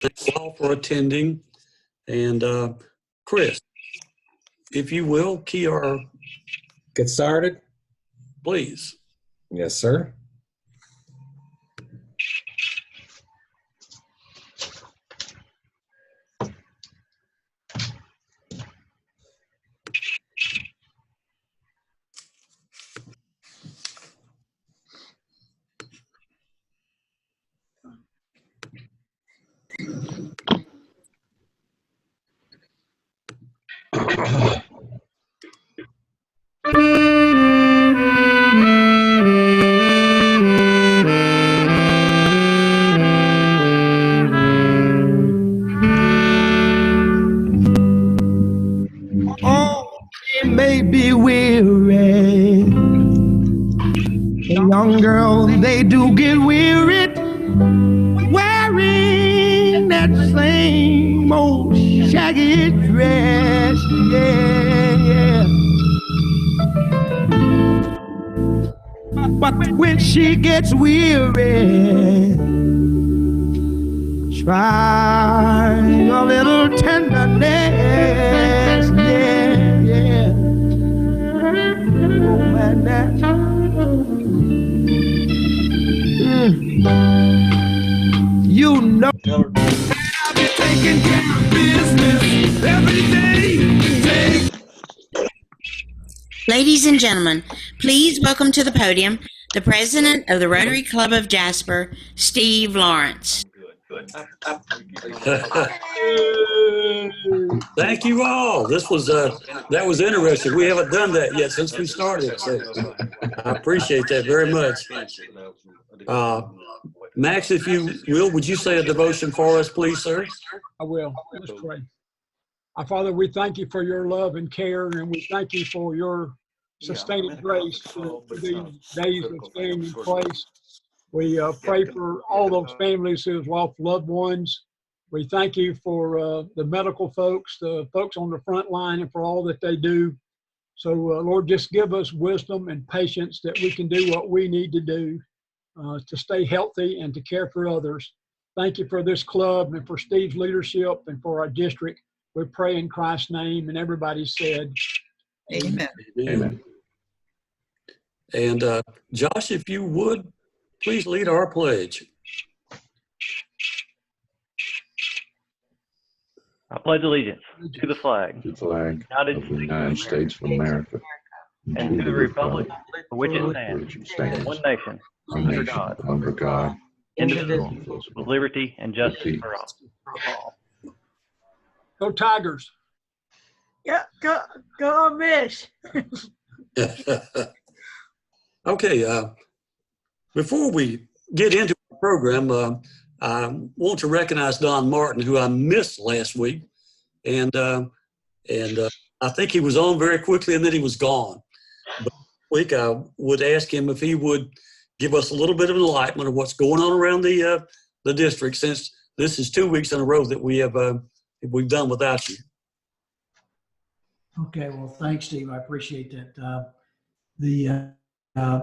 Thanks all for attending. And Chris, if you will, key our... Get started? Please. Yes, sir. Be weary. Young girls, they do get weary wearing that same old shaggy dress. Yeah, yeah. But when she gets weary, try a little tenderness. Yeah, yeah. You know I'll be taking care of business every day. Ladies and gentlemen, please welcome to the podium the president of the Rotary Club of Jasper, Steve Lawrence. Thank you all. This was that was interesting. We haven't done that yet since we started, so I appreciate that very much. Max, if you will, would you say a devotion for us, please, sir? I will. Let's pray. Our Father, we thank you for your love and care, and we thank you for your sustaining grace for these days that stand in place. We pray for all those families who have lost loved ones. We thank you for the medical folks, the folks on the front line, and for all that they do. So, Lord, just give us wisdom and patience that we can do what we need to do to stay healthy and to care for others. Thank you for this club and for Steve's leadership and for our district. We pray in Christ's name, and everybody said, Amen. Amen. And Josh, if you would, please lead our pledge. I pledge allegiance to the flag of the United States of America, and to the republic for which it stands, one nation, under God, indivisible, with liberty and justice for all. Go Tigers. Yeah, go Miss. Okay, before we get into the program, I want to recognize Don Martin, who I missed last week, and I think he was on very quickly and then he was gone. But this week I would ask him if he would give us a little bit of enlightenment of what's going on around the district, since this is 2 weeks in a row that we've done without you. Okay, well, thanks, Steve. I appreciate that.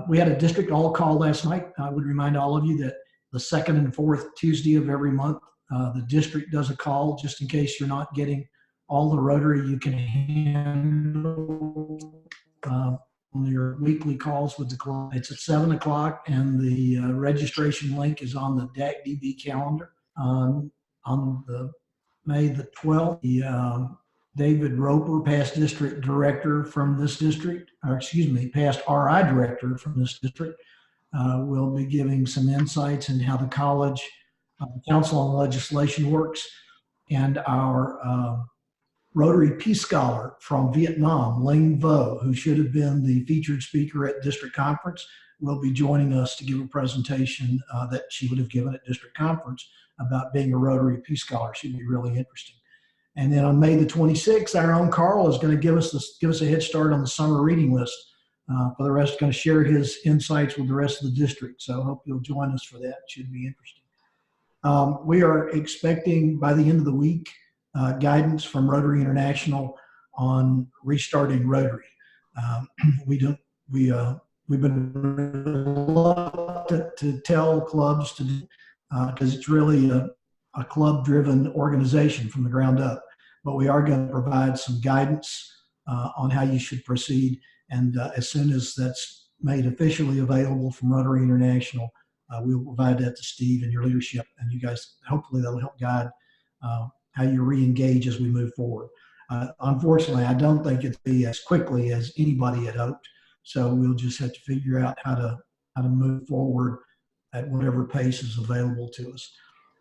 We had a district all call last night. I would remind all of you that the second and fourth Tuesday of every month, the district does a call just in case you're not getting all the Rotary you can handle on your weekly calls with the club. It's at 7 o'clock, and the registration link is on the DAC-DB calendar. On the May the 12th, David Roper, past district director from this district, or excuse me, past RI director from this district, will be giving some insights in how the college council on legislation works. And our Rotary Peace Scholar from Vietnam, Ling Vo, who should have been the featured speaker at district conference, will be joining us to give a presentation that she would have given at district conference about being a Rotary Peace Scholar. Should be really interesting. And then on May the 26th, our own Carl is going to give us a head start on the summer reading list. For the rest, going to share his insights with the rest of the district. So I hope you'll join us for that. It should be interesting. We are expecting by the end of the week guidance from Rotary International on restarting Rotary. We've been reluctant to tell clubs to do because it's really a club-driven organization from the ground up, but we are going to provide some guidance on how you should proceed. And as soon as that's made officially available from Rotary International, we'll provide that to Steve and your leadership, and you guys, hopefully that'll help guide how you re-engage as we move forward. Unfortunately, I don't think it'll be as quickly as anybody had hoped, so we'll just have to figure out how to move forward at whatever pace is available to us.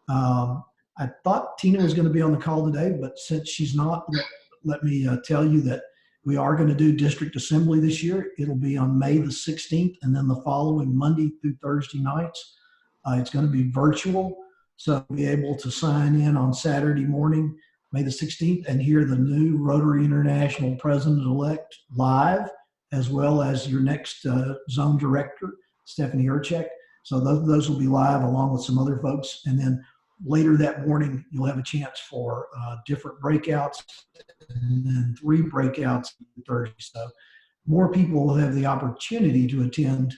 I thought Tina was going to be on the call today, but since she's not, let me tell you that we are going to do district assembly this year. It'll be on May the 16th, and then the following Monday through Thursday nights. It's going to be virtual, so you'll be able to sign in on Saturday morning, May the 16th, and hear the new Rotary International President-elect live, as well as your next zone director, Stephanie Urchek. So those will be live along with some other folks. And then later that morning, you'll have a chance for different breakouts, and then 3 breakouts on Thursday. So more people will have the opportunity to attend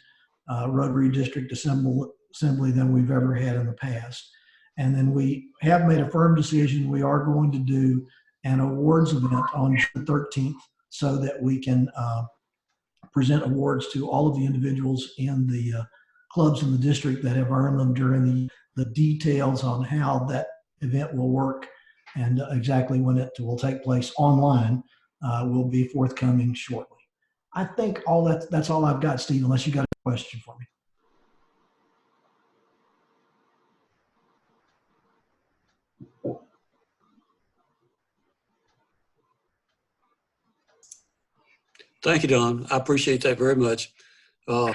Rotary District Assembly than we've ever had in the past. And then we have made a firm decision. We are going to do an awards event on June 13th so that we can present awards to all of the individuals in the clubs in the district that have earned them during the details on how that event will work and exactly when it will take place online will be forthcoming shortly. I think that's all I've got, Steve, unless you got a question for me. Thank you, Don. I appreciate that very much. I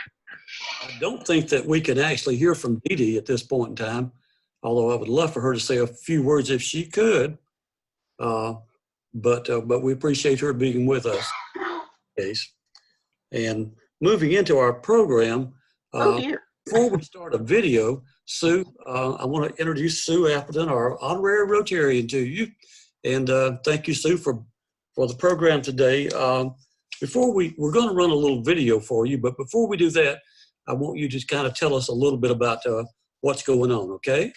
don't think that we can actually hear from Dee Dee at this point in time, although I would love for her to say a few words if she could. But we appreciate her being with us. And moving into our program, before we start a video, Sue, I want to introduce Sue Appleton, our honorary Rotarian, to you. And thank you, Sue, for the program today. We're going to run a little video for you, but before we do that, I want you to just kind of tell us a little bit about what's going on, okay?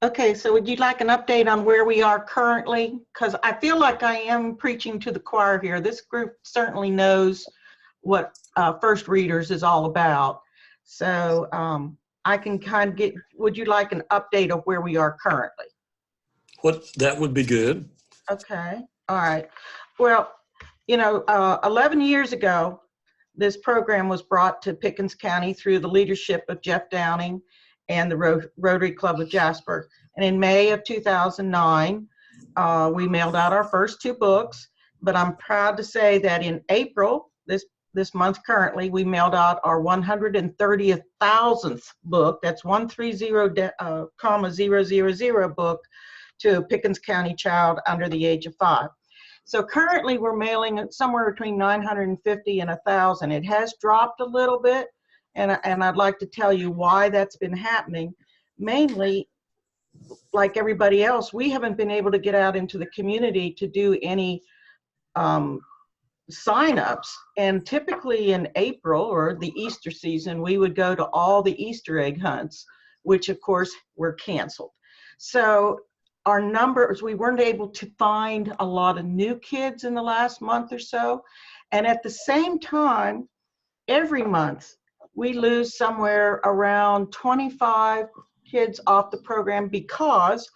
Okay, so would you like an update on where we are currently? Because I feel like I am preaching to the choir here. This group certainly knows what First Readers is all about. So I can kind of would you like an update of where we are currently? That would be good. Okay, all right. Well, 11 years ago, this program was brought to Pickens County through the leadership of Jeff Downing and the Rotary Club of Jasper. And in May of 2009, we mailed out our first 2 books, but I'm proud to say that in April, this month currently, we mailed out our 130,000th book. That's 130,000 book to a Pickens County child under the age of 5. So currently we're mailing somewhere between 950 and 1,000. It has dropped a little bit, and I'd like to tell you why that's been happening. Mainly, like everybody else, we haven't been able to get out into the community to do any sign-ups. And typically in April or the Easter season, we would go to all the Easter egg hunts, which of course were canceled. So our numbers, we weren't able to find a lot of new kids in the last month or so. And at the same time, every month, we lose somewhere around 25 kids off the program because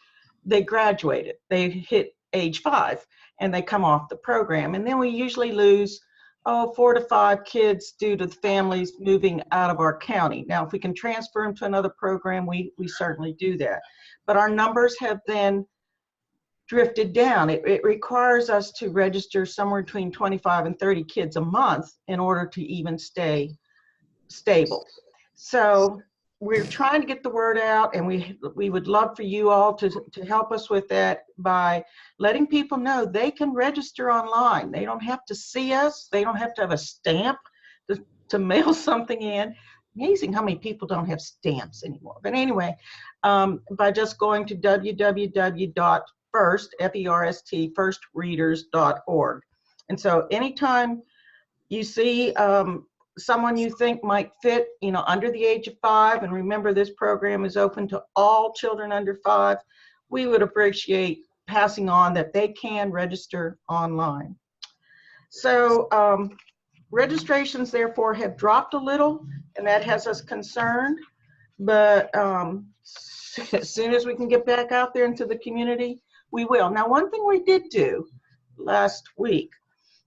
they graduated. They hit age 5 and they come off the program. And then we usually lose 4 to 5 kids due to the families moving out of our county. Now, if we can transfer them to another program, we certainly do that. But our numbers have then drifted down. It requires us to register somewhere between 25 and 30 kids a month in order to even stay stable. So we're trying to get the word out, and we would love for you all to help us with that by letting people know they can register online. They don't have to see us. They don't have to have a stamp to mail something in. Amazing how many people don't have stamps anymore. But anyway, by just going to www.ferst, F-E-R-S-T, firstreaders.org. And so anytime you see someone you think might fit, under the age of 5, and remember this program is open to all children under 5, we would appreciate passing on that they can register online. So registrations therefore have dropped a little, and that has us concerned, but as soon as we can get back out there into the community, we will. Now, one thing we did do last week,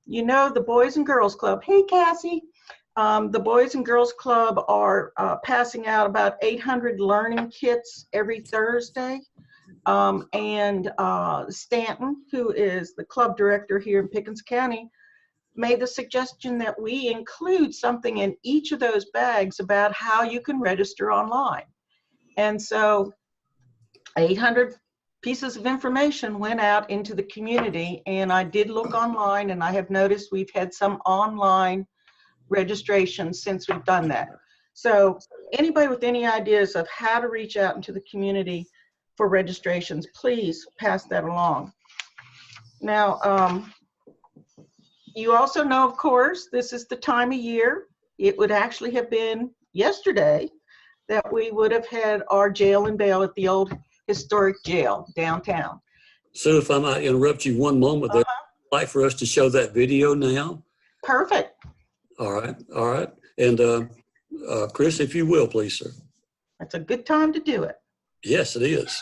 the Boys and Girls Club, hey Cassie, the Boys and Girls Club are passing out about 800 learning kits every Thursday. And Stanton, who is the club director here in Pickens County, made the suggestion that we include something in each of those bags about how you can register online. And so 800 pieces of information went out into the community, and I did look online, and I have noticed we've had some online registrations since we've done that. So anybody with any ideas of how to reach out into the community for registrations, please pass that along. Now, you also know, of course, this is the time of year. It would actually have been yesterday that we would have had our jail and bail at the old historic jail downtown. So if I might interrupt you one moment, I'd like for us to show that video now. Perfect. All right. And Chris, if you will, please, sir. That's a good time to do it. Yes, it is.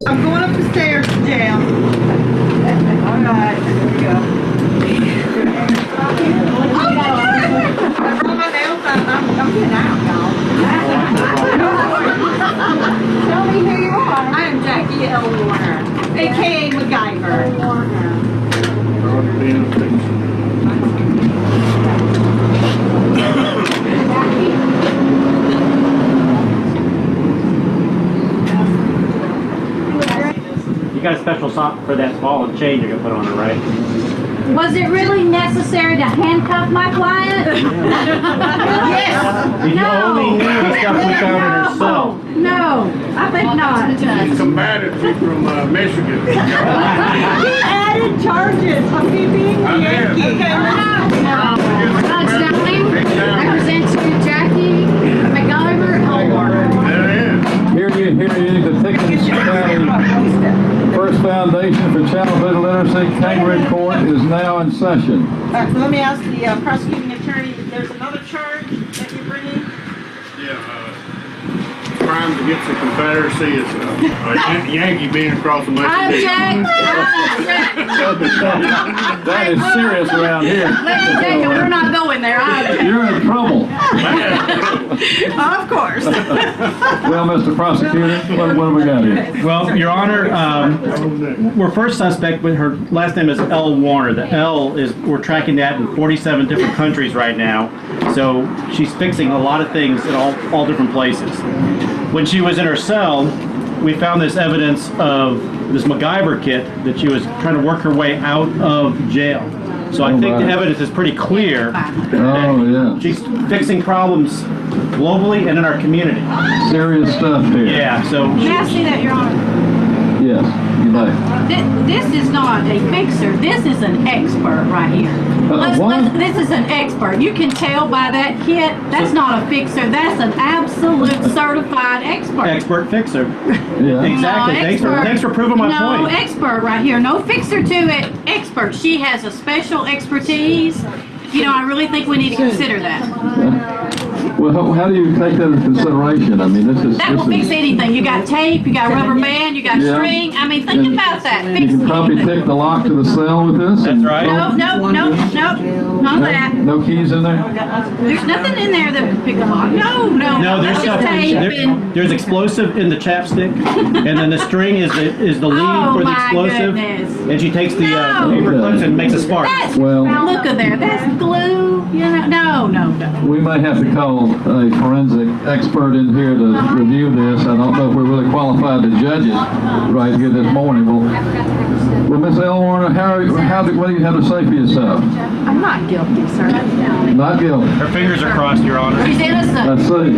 I'm going up the stairs to jail. All right, there we go. I brought my nails out. I'm getting out, y'all. Tell me who you are. I am Jackie L. Warner, a.k.a. MacGyver. You got a special sock for that ball and chain you're gonna put on her, right? Was it really necessary to handcuff my client? Yes. You only knew the stuff we found in her cell. No, I think not. He's combative from Michigan. He added charges. I'm being I Yankee. did. I present to you Jackie MacGyver Elmore. There it is. Here you the Pickens County First Foundation for Childhood Literacy Kangaroo Court is now in session. Let me ask the prosecuting attorney, there's another charge that you're bringing? Yeah, crimes against the Confederacy is Yankee being across the Mississippi. That is serious around here. Let me tell you, we're not going there either. You're in trouble. Of course. Well, Mr. Prosecutor, what have we got here? Well, Your Honor, we're first suspect, but her last name is L. Warner. The L is, we're tracking that in 47 different countries right now. So she's fixing a lot of things in all different places. When she was in her cell, we found this evidence of this MacGyver kit that she was trying to work her way out of jail. So I think the evidence is pretty clear that she's fixing problems globally and in our community. Serious stuff here. Yeah, so... May I see that, Your Honor? Yes, you may. This is not a fixer. This is an expert right here. This is an expert. You can tell by that kit, that's not a fixer. That's an absolute certified expert. Expert fixer. Yeah. Exactly. No, thanks for proving my point. No, expert right here. No fixer to it. Expert. She has a special expertise. You know, I really think we need to consider that. Well, how do you take that into consideration? I mean, that will fix anything. You got tape, you got rubber band, you got string. I mean, think about that. You can probably pick the lock to the cell with this. That's right. No, none of that. No keys in there? There's nothing in there that would pick a lock. No. There's stuff. There's explosive in the chapstick, and then the string is the lead for the explosive. Goodness. And she takes the paper clips and makes a spark. Look at there. That's glue. You know, no. We might have to call a forensic expert in here to review this. I don't know if we're really qualified to judge it right here this morning. Well, Miss L. Warner, what do you have to say for yourself? I'm not guilty, sir. Not guilty. Her fingers are crossed, Your Honor. She's innocent. I see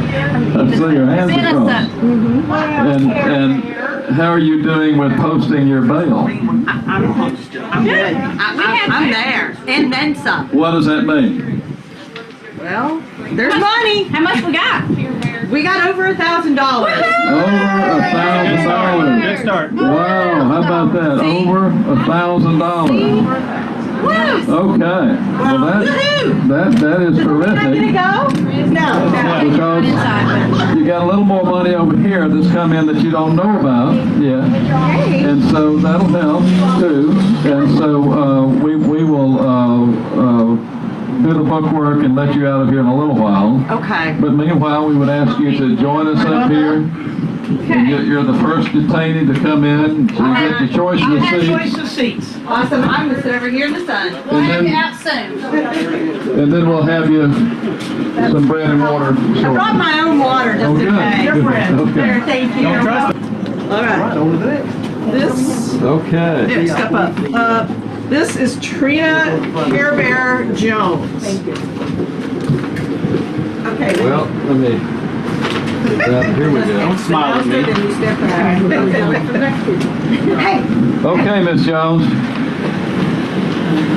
your hands She's are crossed. innocent. And how are you doing with posting your bail? I'm good. I'm there. And then some. What does that mean? Well, there's money. How much we got? We got over $1,000. Over $1,000. Good start. Wow, how about that? Over $1,000. Okay. Well, that is terrific. No. Because you got a little more money over here that's come in that you don't know about yet, and so that'll help too. And so we will do the bookwork and let you out of here in a little while. Okay. But meanwhile, we would ask you to join us up here. And you're the first detainee to come in, so you get your choice of the seats. Seats. Awesome. I'm gonna sit over here in the sun. We'll have you out soon. And then we'll have you some bread and water. I brought my own water just in case. Your friend. Okay. There, thank you. Don't trust All right. This. Okay. There, step up. This is Trina Care Bear Jones. Thank you. Okay. Well, let me. Here we go. Don't smile at me. Okay, Miss Jones.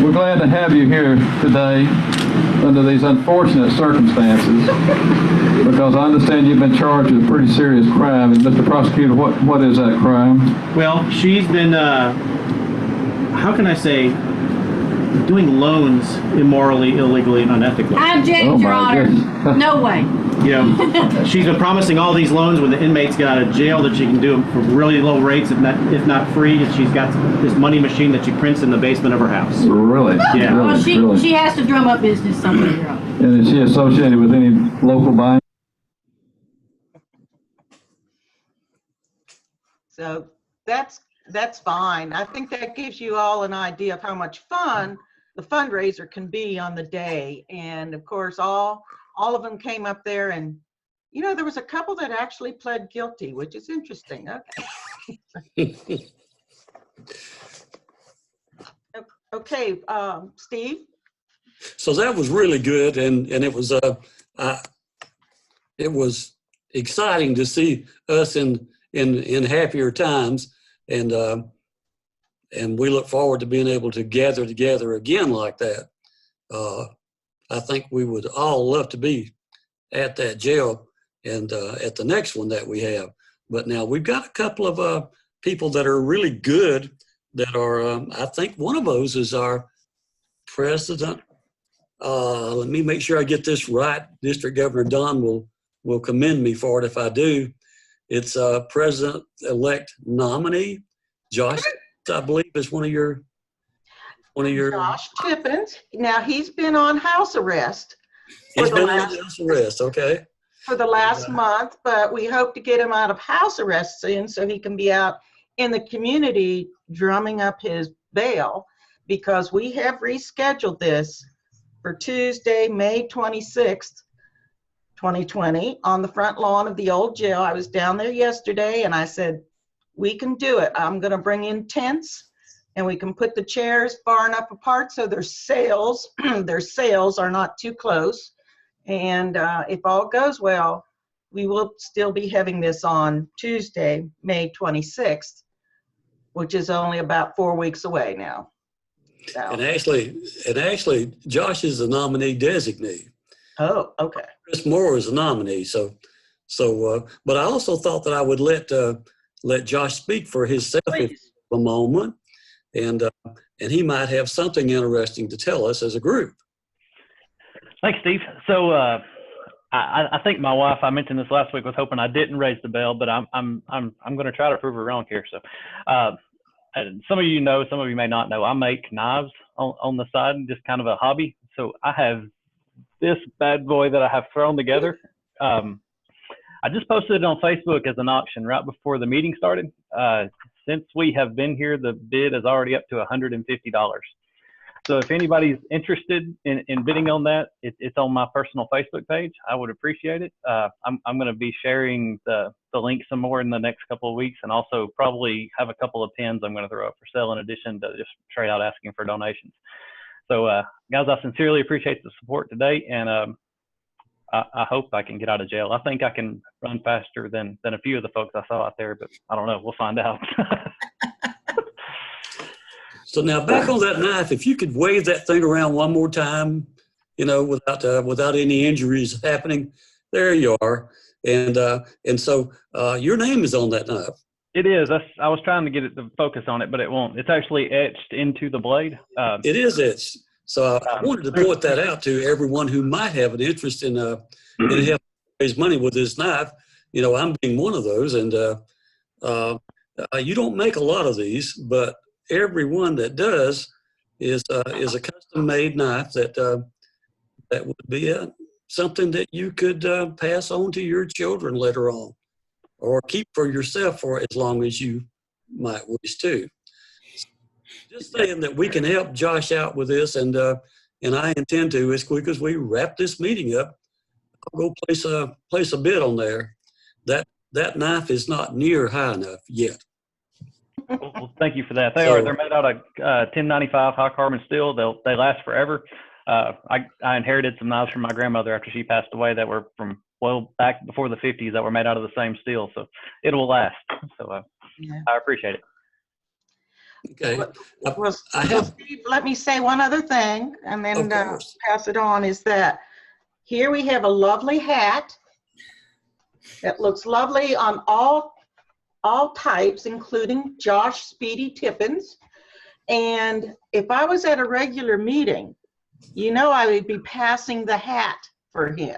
We're glad to have you here today under these unfortunate circumstances, because I understand you've been charged with a pretty serious crime. And Mr. Prosecutor, what is that crime? Well, she's been, how can I say, doing loans immorally, illegally, and unethically. I object, Oh, Your my Honor. goodness. No way. You know, she's been promising all these loans when the inmates get out of jail that she can do them for really low rates, if not free. And she's got this money machine that she prints in the basement of her house. Really? Yeah. Well, Really? she has to drum up business somewhere, Your Honor. And is she associated with any local bank? So that's fine. I think that gives you all an idea of how much fun the fundraiser can be on the day. And of course, all of them came up there, and there was a couple that actually pled guilty, which is interesting. Okay. Okay, Steve. So that was really good, and it was exciting to see us in happier times, and we look forward to being able to gather together again like that. I think we would all love to be at that jail and at the next one that we have. But now we've got a couple of people that are really good that are, I think one of those is our president. Let me make sure I get this right. District Governor Don will commend me for it if I do. It's President-elect nominee, Josh, I believe, is one of your. Josh Tippins. Now he's been on house arrest. He's been on house arrest, okay. For the last month, but we hope to get him out of house arrest soon so he can be out in the community drumming up his bail, because we have rescheduled this for Tuesday, May 26th, 2020, on the front lawn of the old jail. I was down there yesterday and I said, we can do it. I'm going to bring in tents, and we can put the chairs far enough apart so their sails are not too close. And if all goes well, we will still be having this on Tuesday, May 26th, which is only about 4 weeks away now. So. And actually, Josh is the nominee designee. Oh, okay. Chris Moore is a nominee. So, but I also thought that I would let Josh speak for himself for a moment, and he might have something interesting to tell us as a group. Thanks, Steve. So I think my wife, I mentioned this last week, was hoping I didn't raise the bell, but I'm going to try to prove her wrong here. So some of you know, some of you may not know, I make knives on the side, just kind of a hobby. So I have this bad boy that I have thrown together. I just posted it on Facebook as an auction right before the meeting started. Since we have been here, the bid is already up to $150. So if anybody's interested in bidding on that, it's on my personal Facebook page. I would appreciate it. I'm going to be sharing the link some more in the next couple of weeks, and also probably have a couple of pins I'm going to throw up for sale in addition to just straight out asking for donations. So guys, I sincerely appreciate the support today, and I hope I can get out of jail. I think I can run faster than a few of the folks I saw out there, but I don't know. We'll find out. So now back on that knife, if you could wave that thing around one more time, without any injuries happening, there you are. And so your name is on that knife. It is. I was trying to get it to focus on it, but it won't. It's actually etched into the blade. It is etched. So I wanted to point that out to everyone who might have an interest in helping raise money with this knife. I'm being one of those, and you don't make a lot of these, but everyone that does is a custom-made knife that would be something that you could pass on to your children later on, or keep for yourself for as long as you might wish to. Just saying that we can help Josh out with this, and I intend to, as quick as we wrap this meeting up, I'll go place a bid on there. That knife is not near high enough yet. Well, thank you for that. They're made out of 1095 high carbon steel. They last forever. I inherited some knives from my grandmother after she passed away that were from back before the 50s that were made out of the same steel. So it will last. So Yeah. I appreciate it. Okay. Steve, let me say one other thing and then pass it on, is that here we have a lovely hat that looks lovely on all types, including Josh Speedy Tippins. And if I was at a regular meeting, I would be passing the hat for him.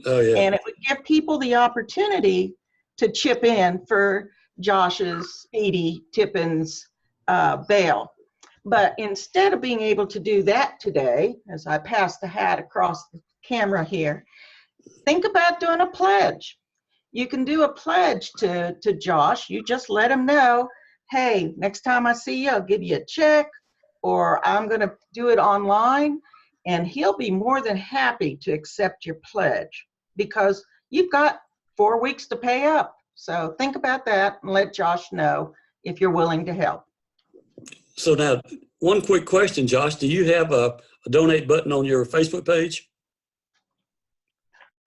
Oh, yeah. And it would give people the opportunity to chip in for Josh's Speedy Tippins bail. But instead of being able to do that today, as I pass the hat across the camera here, think about doing a pledge. You can do a pledge to Josh. You just let him know, hey, next time I see you, I'll give you a check, or I'm going to do it online. And he'll be more than happy to accept your pledge, because you've got 4 weeks to pay up. So think about that and let Josh know if you're willing to help. So now, one quick question, Josh. Do you have a donate button on your Facebook page?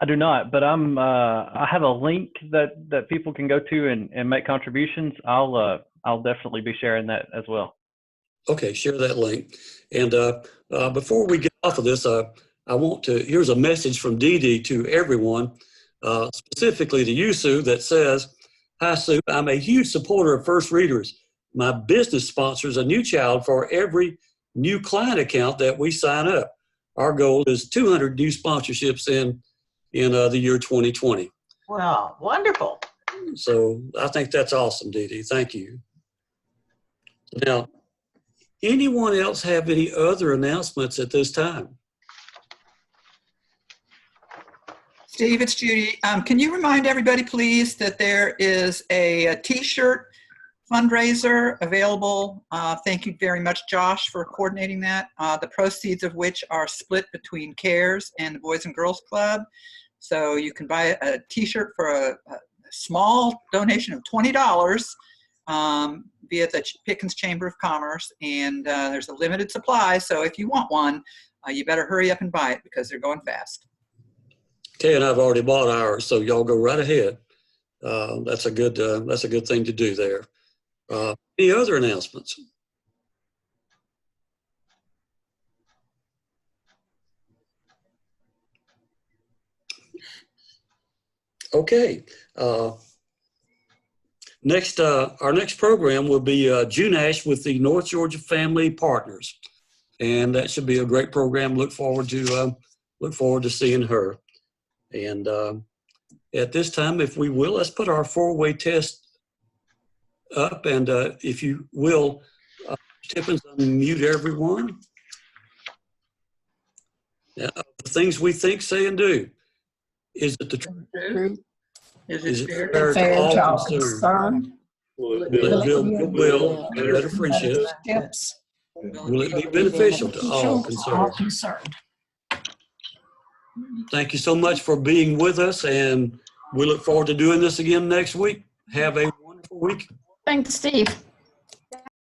I do not, but I have a link that people can go to and make contributions. I'll definitely be sharing that as well. Okay, share that link. And before we get off of this, here's a message from Dee Dee to everyone, specifically to you, Sue, that says, "Hi, Sue, I'm a huge supporter of First Readers. My business sponsors a new child for every new client account that we sign up. Our goal is 200 new sponsorships in the year 2020. Wow, wonderful. So I think that's awesome, Dee Dee. Thank you. Now, anyone else have any other announcements at this time? Steve, it's Judy. Can you remind everybody, please, that there is a T-shirt fundraiser available? Thank you very much, Josh, for coordinating that. The proceeds of which are split between CARES and the Boys and Girls Club. So you can buy a T-shirt for a small donation of $20 via the Pickens Chamber of Commerce, and there's a limited supply. So if you want one, you better hurry up and buy it because they're going fast. Kay and I've already bought ours, so y'all go right ahead. That's a good thing to do there. Any other announcements? Okay. Our next program will be June Ash with the North Georgia Family Partners, and that should be a great program. Look forward to seeing her. And at this time, if we will, let's put our four-way test up, and if you will, Tippins, unmute everyone. Now, the things we think, say, and do. Is it the truth? Is it fair to all concerned? Will it build goodwill and better friendships? will it be beneficial to all concerned? Thank you so much for being with us, and we look forward to doing this again next week. Have a wonderful week. Thanks, Steve.